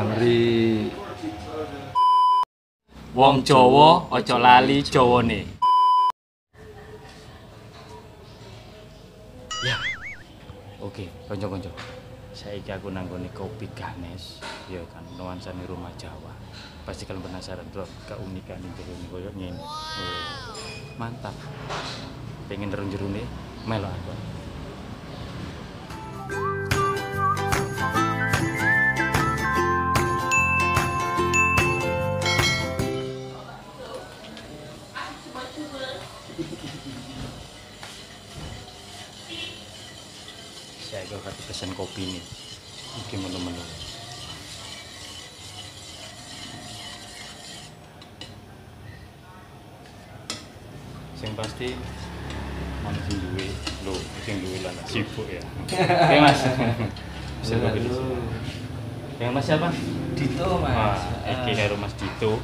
Gamri Wong Jawa aja lali Jawane. Ya. Oke, kanca-kanca. Saiki aku nanggone kopi Ganes, ya kan nuansane rumah Jawa. Pasti kalian penasaran tuh keunikan jero ini koyo ngene. Oh, mantap. Pengen jerone melo aku. Saya akan pesen kopi nih. Mungkin menu-menu. Yang pasti mana sing duwe lho, sing duwe lan sibuk ya. Oke Mas. Bisa kopi dulu. Yang Mas siapa? Dito Mas. Iki karo Mas Dito.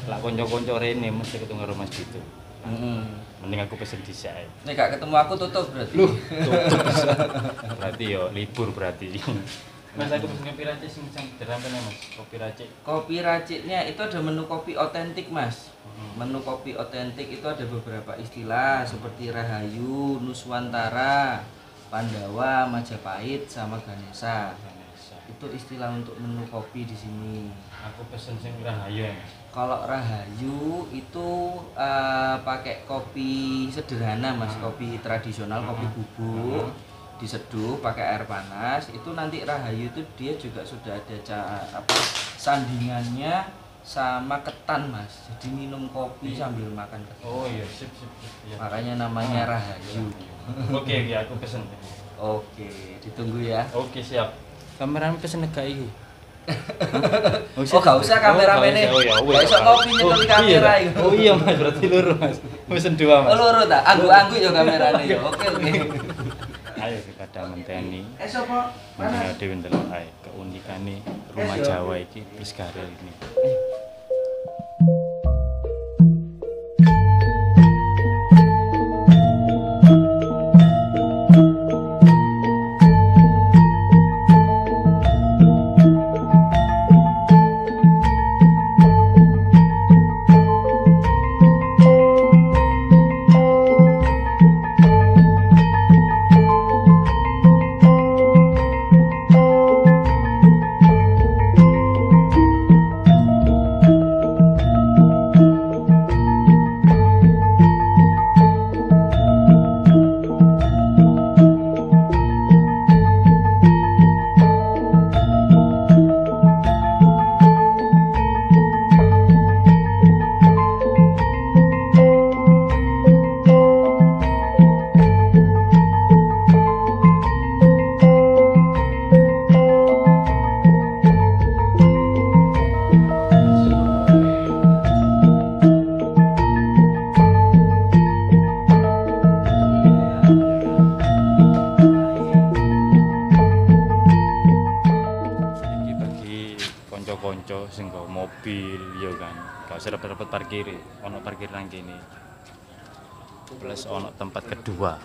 Lah kanca-kanca rene mesti ketemu karo Mas Dito. Mending aku pesen dhisik ae. Nek gak ketemu aku tutup berarti. Loh, tutup. Berarti yo libur berarti. Mas aku pesen kopi racik sing sederhana Mas. Kopi racik. Kopi raciknya itu ada menu kopi otentik Mas. Menu kopi otentik itu ada beberapa istilah seperti Rahayu, Nuswantara, Pandawa, Majapahit, sama Ganesha. Itu istilah untuk menu kopi di sini. Aku pesen sing Rahayu ya Mas. Kalau Rahayu itu pakai kopi sederhana Mas, kopi tradisional, kopi bubuk, diseduh pakai air panas. Itu nanti Rahayu itu dia juga sudah ada sandingannya sama ketan Mas. Jadi minum kopi sambil makan ketan. Oh iya, sip. Iya. Makanya namanya Rahayu. Oke, aku pesen. Oke, ditunggu ya. Oke, siap. Kameramen pesen negak iki. Oh gak usah kameramennya. Oh ya, gak usah ngopi nyetel kamera itu. Oh iya Mas, berarti loro Mas. Pesen dua Mas. Oh loro ta? Anggu-anggu ya kamerane ya. Oke. Ayo kita menteni. Sapa? Mana dhewe ndelok ae keunikane rumah Jawa iki wis karo ini. Konco sing nggo mobil ya kan. Gak usah repot-repot parkir. Ono parkir nang kene. Plus ono tempat kedua.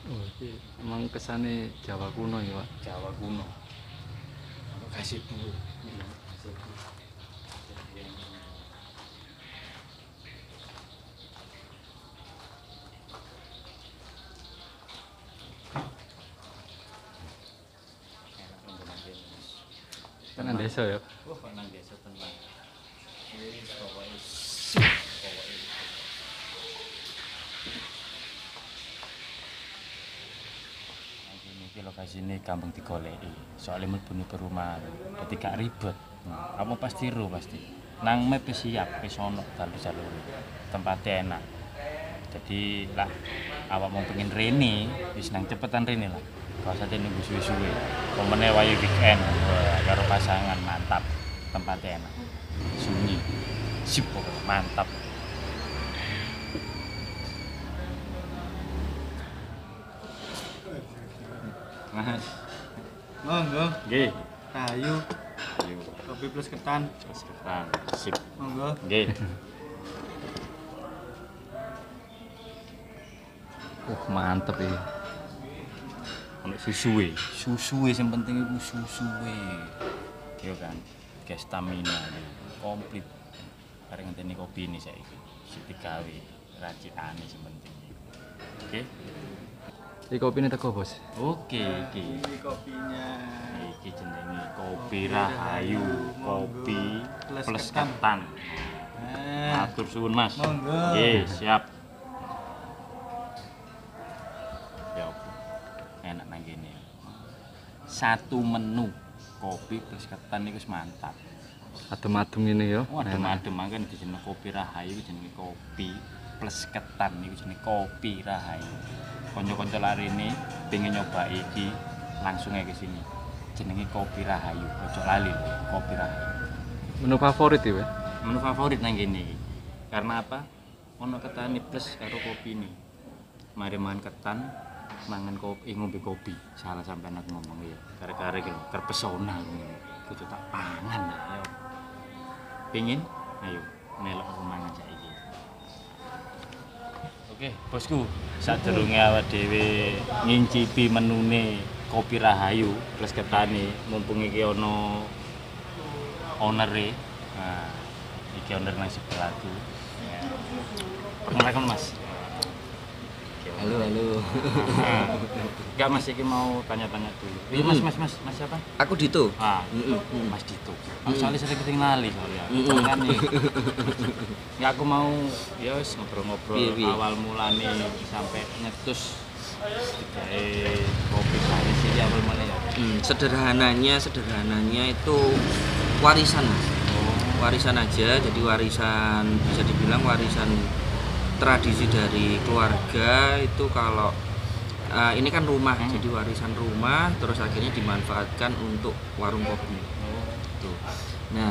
Oh, iki emang kesane Jawa kuno ya, Pak. Jawa kuno. Kasih Bu. Tenan desa ya. Wah, nang desa tenan. Wis pokoke iki lokasine gampang digoleki. Soale mlebu perumahan. Dadi gak ribet. Kamu pasti pasti. Nang map wis siap, wis ono dalu-dalu. Tempatnya enak. Jadi lah awak mau pengen rene, wis nang cepetan rene lah. Gak usah nunggu suwe-suwe. Pemene wayu weekend, karo pasangan mantap. Tempatnya enak. Sunyi. Sip mantap. Mas. Monggo. Nggih. Rahayu, Ayo, kopi plus ketan. sekarang sip. Monggo. Nggih. Mantep iki. Ono susuwe sing penting iku susuwe. Yo kan, kayak stamina komplit. Bareng ngenteni kopi ini saiki. Sing digawe racikane sing penting. Oke. Iki kopine teko, Bos. Oke, iki. Ini kopinya. Iki jenenge kopi Rahayu, kopi Plus plus ketan. ketan. Nah, Matur suwun, Mas. Monggo. Nggih, siap. Ya, enak nang kene. Satu menu kopi plus ketan iku wis mantap. Adem-adem ngene ya. Oh, adem-adem mangken dijeneng kopi Rahayu iku jenenge kopi plus ketan iku jenenge kopi Rahayu. Kanca-kanca larene pengen nyoba iki langsung ae ke sini. Jenenge kopi Rahayu. Ojo lali lho, kopi Rahayu. Menu favorit iki, Wes. Menu favorit nang kene iki. Karena apa? Ono ketane plus karo kopi ini. Mari mangan ketan, mangan kopi, ngombe kopi. Salah sampean aku ngomong ya. Gara-gara iki lho, terpesona aku ngene. Kudu tak pangan ya. Ayo. Pengin? Ayo, melok aku mangan saiki. Oke, bosku, sadurunge awak dhewe ngincipi menune kopi Rahayu plus ketane, mumpung iki ana owner-e. Nah, iki owner nang sebelahku. Perkenalkan Mas. Halo, halo. Enggak Mas, iki mau tanya-tanya dulu. Iya Mas siapa? Aku Dito. Ah, Mas Dito. Aku soalnya sering ketinggalan soalnya. Kan nih. Ya aku mau ya wis ngobrol-ngobrol Piye? awal mulane sampai nyetus digawe kopi sari sih awal mulane ya. Sederhananya itu warisan, Mas. Warisan aja, jadi warisan bisa dibilang warisan tradisi dari keluarga itu kalau ini kan rumah, jadi warisan rumah terus akhirnya dimanfaatkan untuk warung kopi. Tuh. Nah,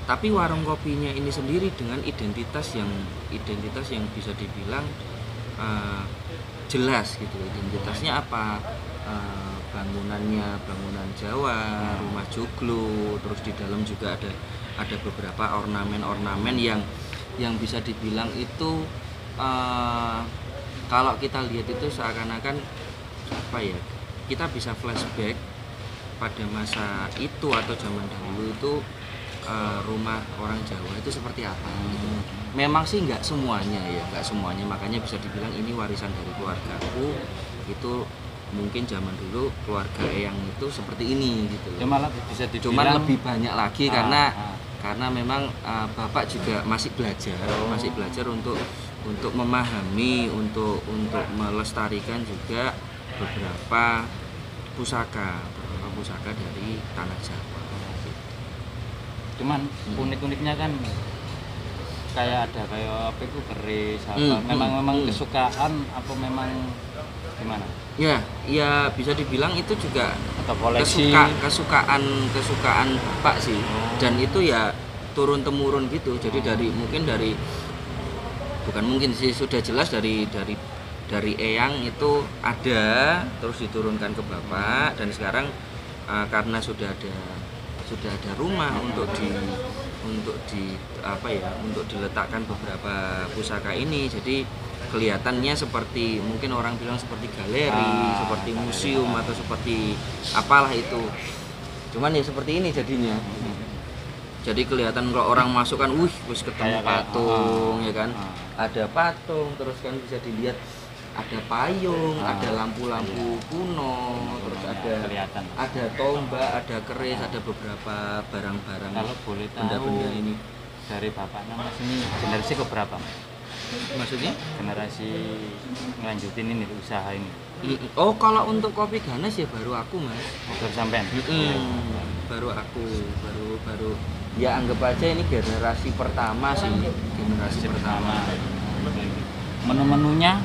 tapi warung kopinya ini sendiri dengan identitas yang bisa dibilang jelas gitu. Identitasnya apa? Bangunan Jawa, rumah joglo, terus di dalam juga ada beberapa ornamen-ornamen yang bisa dibilang itu kalau kita lihat itu seakan-akan apa ya, kita bisa flashback pada masa itu atau zaman dahulu itu rumah orang Jawa itu seperti apa gitu. Memang sih nggak semuanya, makanya bisa dibilang ini warisan dari keluargaku. Itu mungkin zaman dulu keluarga yang itu seperti ini gitu. Ya malah bisa dibilang Cuman lebih banyak lagi karena memang bapak juga masih belajar untuk memahami, untuk melestarikan juga beberapa pusaka dari tanah Jawa. Cuman unik-uniknya kan kayak apa itu keris apa memang kesukaan apa memang gimana? Ya bisa dibilang itu juga Atau koleksi kesukaan bapak sih. Dan itu ya turun temurun gitu. Jadi sudah jelas dari eyang itu ada, terus diturunkan ke bapak, dan sekarang karena sudah ada rumah untuk diletakkan beberapa pusaka ini, jadi kelihatannya seperti mungkin orang bilang seperti galeri, seperti museum atau seperti apalah itu. Cuman ya seperti ini jadinya. Jadi kelihatan kalau orang masuk kan, wis ketemu patung, ya kan? Ada patung, terus kan bisa dilihat ada payung, ada lampu-lampu kuno, terus ada tombak, ada keris, ada beberapa barang-barang. Kalau boleh tahu benda-benda ini dari bapaknya Mas ini generasi keberapa? maksudnya? Generasi ngelanjutin ini usaha ini. Oh, kalau untuk kopi ganas ya baru aku, Mas. Baru sampean. Baru aku, baru ya anggap aja ini generasi pertama sih, generasi pertama. Menu-menunya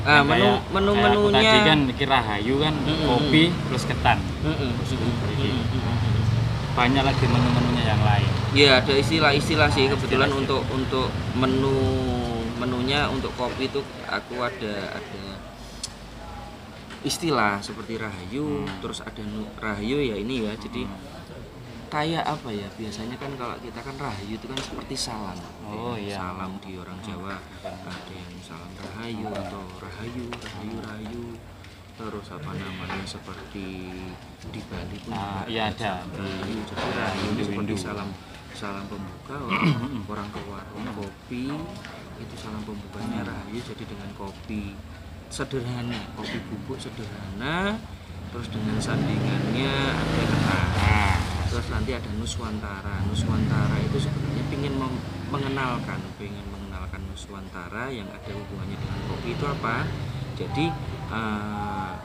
menu-menunya tadi kan mikir Rahayu kan kopi plus ketan. Banyak lagi menu-menunya yang lain. Ya, ada istilah-istilah sih kebetulan untuk menunya untuk kopi itu aku ada istilah seperti rahayu, terus ada rahayu ya ini ya. Jadi kayak apa ya, biasanya kan kalau kita kan rahayu itu kan seperti salam. Oh, iya. Salam di orang Jawa ada yang salam rahayu atau rahayu, rahayu. Terus apa namanya seperti di Bali pun juga iya ada. rahayu. Jadi rahayu itu seperti salam pembuka orang ke warung kopi, itu salam pembukanya rahayu. Jadi dengan kopi sederhana, kopi bubuk sederhana, terus dengan sandingannya ada ketan. Terus nanti ada Nuswantara. Nuswantara itu sebenarnya pengen mengenalkan Nuswantara yang ada hubungannya dengan kopi itu apa. Jadi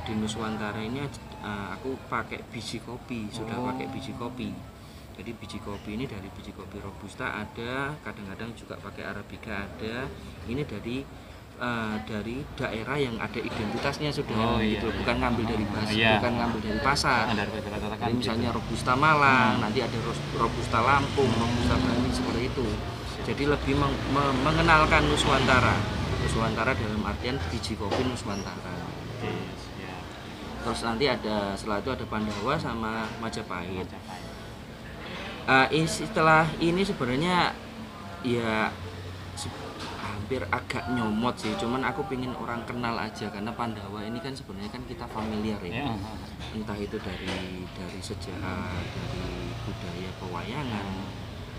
di Nuswantara ini aku pakai biji kopi, sudah pakai biji kopi. Jadi biji kopi ini dari biji kopi robusta ada, kadang-kadang juga pakai arabica ada. Ini dari daerah yang ada identitasnya sudah gitu, bukan ngambil dari bukan ngambil dari pasar. Jadi misalnya robusta Malang, nanti ada robusta Lampung, robusta Bali seperti itu. Jadi lebih mengenalkan Nuswantara. Nuswantara dalam artian biji kopi Nuswantara. Terus nanti setelah itu ada Pandawa sama Majapahit. Setelah ini sebenarnya ya hampir agak nyomot sih, cuman aku pingin orang kenal aja karena Pandawa ini kan sebenarnya kan kita familiar ya. Entah itu dari sejarah, dari budaya pewayangan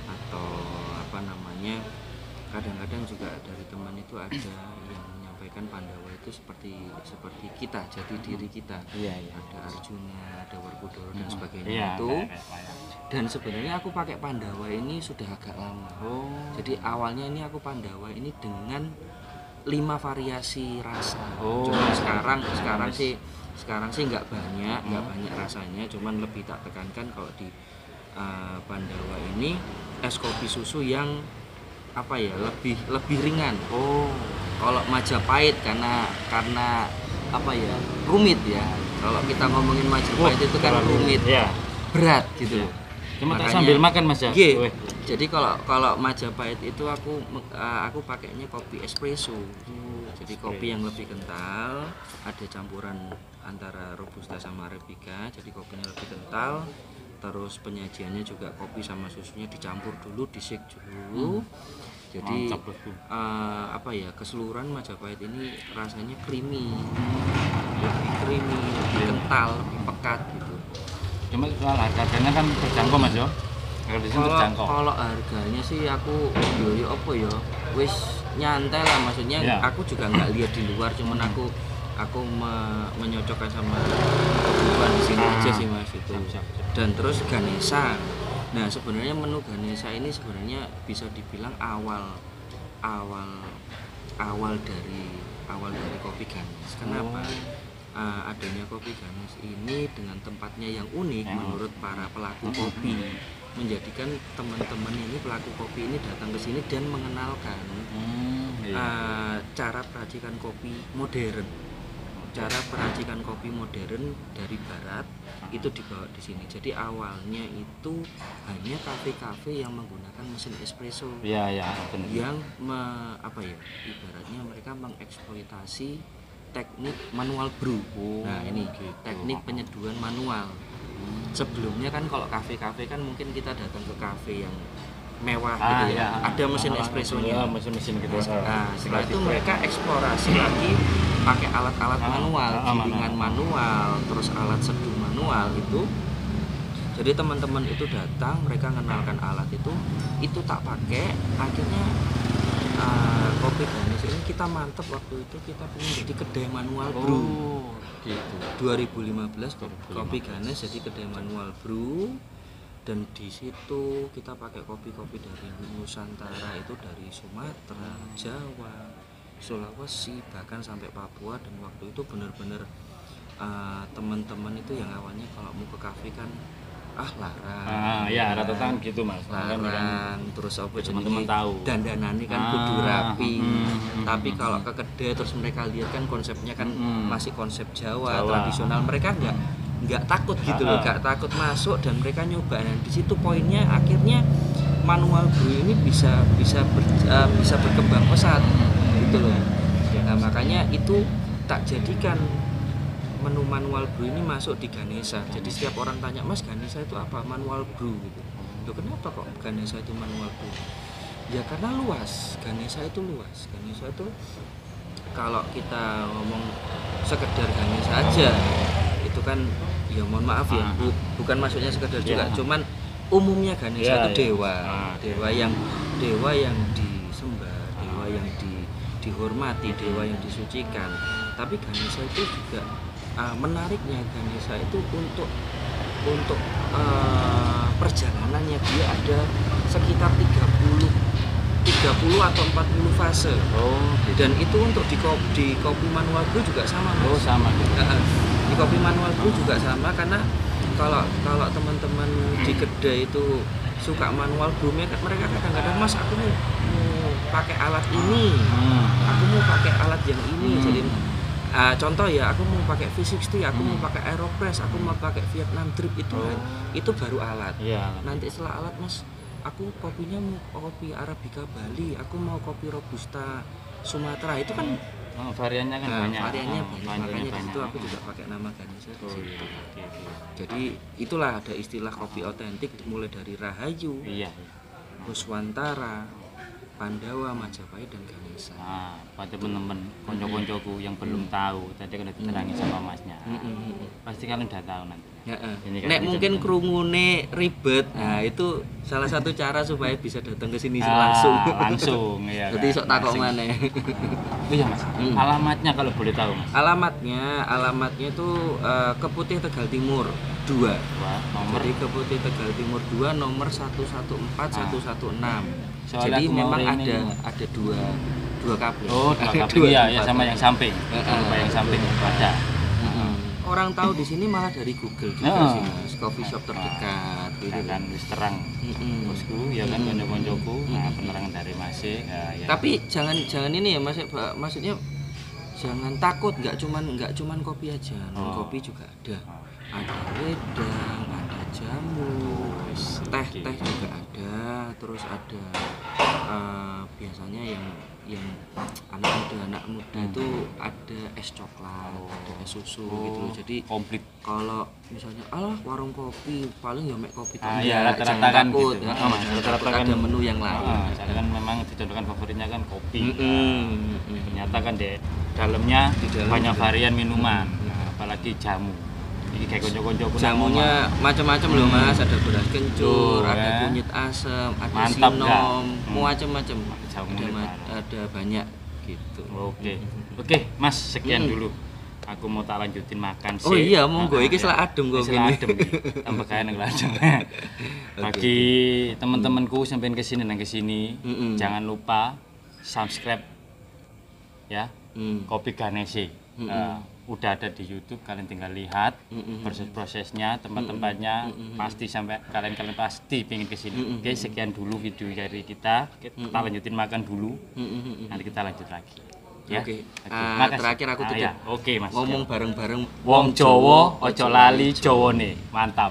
atau apa namanya, kadang-kadang juga dari teman itu ada yang menyampaikan Pandawa itu seperti kita, jati diri kita. Ada Arjuna, ada Werkudara dan sebagainya itu. Dan sebenarnya aku pakai Pandawa ini sudah agak lama. Jadi awalnya ini aku Pandawa ini dengan 5 variasi rasa. Cuma sekarang sih nggak banyak rasanya. Cuman lebih tak tekankan kalau di Pandawa ini es kopi susu yang apa ya, lebih ringan. Kalau Majapahit karena apa ya, rumit ya. Kalau kita ngomongin Majapahit itu kan rumit, berat gitu. Cuma tak sambil makan Mas ya. Jadi kalau Majapahit itu aku pakainya kopi espresso. Jadi kopi yang lebih kental, ada campuran antara robusta sama arabica. Jadi kopinya lebih kental. Terus penyajiannya juga kopi sama susunya dicampur dulu, di-shake dulu. Jadi apa ya, keseluruhan Majapahit ini rasanya creamy, lebih kental, lebih pekat gitu. Cuma harganya kan terjangkau Mas yo. Kalau harganya sih aku yo apa ya, wis nyantai lah, maksudnya aku juga nggak lihat di luar, cuman aku menyocokkan sama kebutuhan di sini aja sih Mas itu. Dan terus Ganesha. Nah sebenarnya menu Ganesha ini sebenarnya bisa dibilang awal dari kopi Ganes. Kenapa? Adanya kopi Ganes ini dengan tempatnya yang unik menurut para pelaku kopi, menjadikan teman-teman ini pelaku kopi ini datang ke sini dan mengenalkan cara peracikan kopi modern. Cara peracikan kopi modern dari barat itu dibawa di sini. Jadi awalnya itu hanya kafe-kafe yang menggunakan mesin espresso. Yang ibaratnya mereka mengeksploitasi teknik manual brew. Nah, ini teknik penyeduhan manual. Sebelumnya kan kalau kafe-kafe kan mungkin kita datang ke kafe yang mewah gitu ya. Ada mesin espressonya. Mesin gitu. Nah, setelah itu mereka eksplorasi lagi pakai alat-alat manual, gilingan manual, terus alat seduh manual itu. Jadi teman-teman itu datang, mereka mengenalkan alat itu tak pakai. Akhirnya kopi Ganes ini kita mantep waktu itu, kita pengen jadi kedai manual brew. Gitu. 2015 kopi Ganes jadi kedai manual brew. Dan di situ kita pakai kopi-kopi dari Nusantara, itu dari Sumatera, Jawa, Sulawesi, bahkan sampai Papua. Dan waktu itu benar-benar teman-teman itu yang awalnya kalau mau ke kafe kan larang. Rata-rata gitu Mas. Larang, terus apa teman-teman tahu. Dandanane kan kudu rapi. Tapi kalau ke kedai terus mereka lihat kan konsepnya kan masih konsep Jawa tradisional, mereka nggak takut gitu loh, nggak takut masuk dan mereka nyoba. Dan di situ poinnya akhirnya manual brew ini bisa berkembang pesat gitu loh. Nah makanya itu tak jadikan menu manual brew ini masuk di Ganesha. Jadi setiap orang tanya, Mas, Ganesha itu apa? Manual brew gitu. Loh, kenapa kok Ganesha itu manual brew? Ya karena luas. Ganesha itu luas. Ganesha itu kalau kita ngomong sekedar Ganesha aja itu kan ya mohon maaf ya, bukan maksudnya sekedar juga, cuman umumnya Ganesha itu dewa yang disembah, dewa yang dihormati, dewa yang disucikan. Tapi Ganesha itu juga menariknya Ganesha itu untuk perjalanannya dia ada sekitar 30 atau 40 fase. Dan itu untuk di kopi manual brew juga sama, Mas. Sama gitu. Di kopi manual brew juga sama, karena kalau teman-teman di kedai itu suka manual brew, mereka kadang-kadang, Mas, aku mau pakai alat ini, aku mau pakai alat yang ini. Jadi contoh ya, aku mau pakai V60, aku mau pakai Aeropress, aku mau pakai Vietnam Drip, itu baru alat. Nanti setelah alat, Mas, aku kopinya mau kopi Arabica Bali, aku mau kopi Robusta Sumatera, itu kan variannya kan banyak. Variannya banyak, makanya di situ aku juga pakai nama Ganesha di situ. Jadi itulah ada istilah kopi otentik mulai dari Rahayu, Nuswantara, Pandawa, Majapahit, dan Ganesha. Buat teman-teman konco-koncoku yang belum tahu, tadi kan diterangin sama Masnya. Pasti kalian udah tahu nanti. Nek mungkin krungune ribet, nah itu salah satu cara supaya bisa datang ke sini langsung. Ya. Jadi sok takok maneh. Iya, Mas. Alamatnya kalau boleh tahu, Mas. Alamatnya itu Keputih Tegal Timur 2. Nomor. Jadi Keputih Tegal Timur 2 nomor 114116. Jadi memang ada dua kabel. Dua kabel. Iya, sama yang samping. Yang samping ada. Orang tahu di sini malah dari Google juga sih, Mas. Coffee shop terdekat gitu kan, wis terang. Bosku ya kan, konco-koncoku. Penerangan dari Masih. Tapi jangan ini ya, Mas. Maksudnya jangan takut, nggak cuman kopi aja. Kopi juga ada. Ada wedang, ada jamu, teh juga ada. Terus ada biasanya yang anak muda itu ada es coklat, ada es susu gitu. Jadi komplit. Kalau misalnya warung kopi paling ya mek kopi rata-rata kan gitu. Rata-rata kan ada menu yang lain. Kan memang dicontohkan favoritnya kan kopi. Ternyata kan di dalamnya banyak varian minuman, apalagi jamu. Ini kayak konco-konco jamunya macam-macam loh, Mas. Ada beras kencur, ada kunyit asam, ada sinom, macam-macam. Ada banyak gitu. Oke, Mas, sekian dulu. Aku mau tak lanjutin makan sih. Oh iya, monggo iki selak adem kok gini. Tambah kaya nang adem. Bagi teman-temanku sampein ke sini jangan lupa subscribe ya. Kopi Ganesha. Udah ada di YouTube, kalian tinggal lihat proses-prosesnya, tempat-tempatnya, pasti sampai kalian pasti pengen kesini. Oke, sekian dulu video dari kita lanjutin makan dulu, nanti kita lanjut lagi. Ya. Oke. Terakhir aku tutup. Oke, Mas. Ngomong bareng-bareng. Wong Jawa, ojo lali Jawane. Mantap.